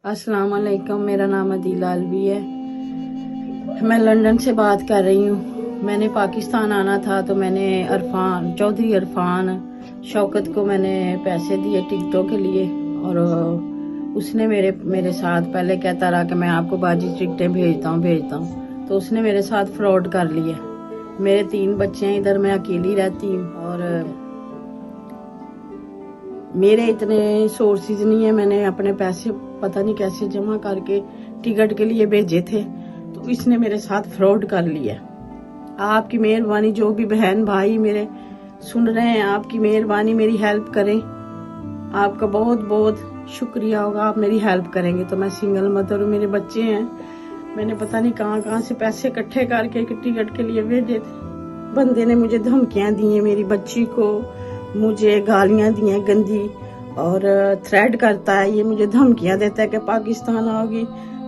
अस्सलाम वालेकुम, मेरा नाम अदीला अलवी है। मैं लंदन से बात कर रही हूँ। मैंने पाकिस्तान आना था तो मैंने चौधरी इरफान शौकत को मैंने पैसे दिए टिकटों के लिए, और उसने मेरे साथ पहले कहता रहा कि मैं आपको बाजी टिकटें भेजता हूँ, तो उसने मेरे साथ फ्रॉड कर लिया। मेरे 3 बच्चे हैं, इधर मैं अकेली रहती हूँ और मेरे इतने सोर्सेज नहीं है। मैंने अपने पैसे पता नहीं कैसे जमा करके टिकट के लिए भेजे थे, तो इसने मेरे साथ फ्रॉड कर लिया। आपकी मेहरबानी, जो भी बहन भाई मेरे सुन रहे हैं, आपकी मेहरबानी, मेरी हेल्प करें। आपका बहुत बहुत शुक्रिया होगा, आप मेरी हेल्प करेंगे। तो मैं सिंगल मदर हूँ, मेरे बच्चे हैं। मैंने पता नहीं कहाँ से पैसे इकट्ठे करके टिकट के लिए भेजे थे। बंदे ने मुझे धमकियां दी हैं, मेरी बच्ची को मुझे गालियां दी हैं गंदी, और थ्रेट करता है। ये मुझे धमकियां देता है कि पाकिस्तान आओगी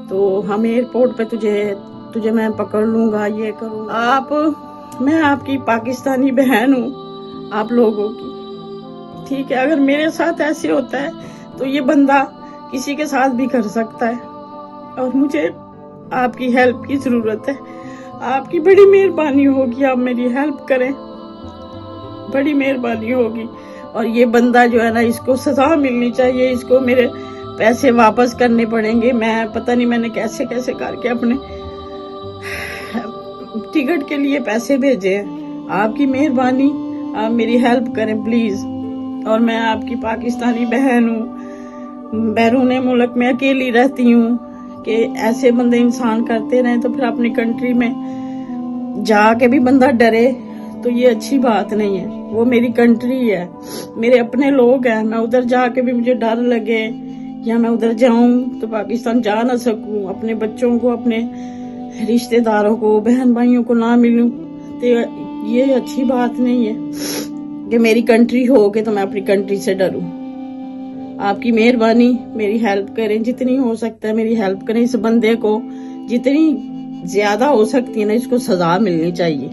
तो हम एयरपोर्ट पे तुझे मैं पकड़ लूंगा, ये करूंगा। मैं आपकी पाकिस्तानी बहन हूँ आप लोगों की, ठीक है। अगर मेरे साथ ऐसे होता है तो ये बंदा किसी के साथ भी कर सकता है, और मुझे आपकी हेल्प की जरूरत है। आपकी बड़ी मेहरबानी होगी, आप मेरी हेल्प करें, बड़ी मेहरबानी होगी। और ये बंदा जो है ना, इसको सजा मिलनी चाहिए, इसको मेरे पैसे वापस करने पड़ेंगे। मैं पता नहीं मैंने कैसे करके अपने टिकट के लिए पैसे भेजे हैं। आपकी मेहरबानी, आप मेरी हेल्प करें प्लीज। और मैं आपकी पाकिस्तानी बहन हूँ, बैरून मुल्क में अकेली रहती हूँ। कि ऐसे बंदे इंसान करते रहे तो फिर अपनी कंट्री में जाके भी बंदा डरे, तो ये अच्छी बात नहीं है। वो मेरी कंट्री है, मेरे अपने लोग हैं। मैं उधर जाके भी मुझे डर लगे, या मैं उधर जाऊं तो पाकिस्तान जा ना सकूं, अपने बच्चों को, अपने रिश्तेदारों को, बहन भाइयों को ना मिलूं, तो ये अच्छी बात नहीं है कि मेरी कंट्री हो के तो मैं अपनी कंट्री से डरूं। आपकी मेहरबानी, मेरी हेल्प करें, जितनी हो सकता है मेरी हेल्प करें। इस बंदे को जितनी ज्यादा हो सकती है ना, इसको सजा मिलनी चाहिए।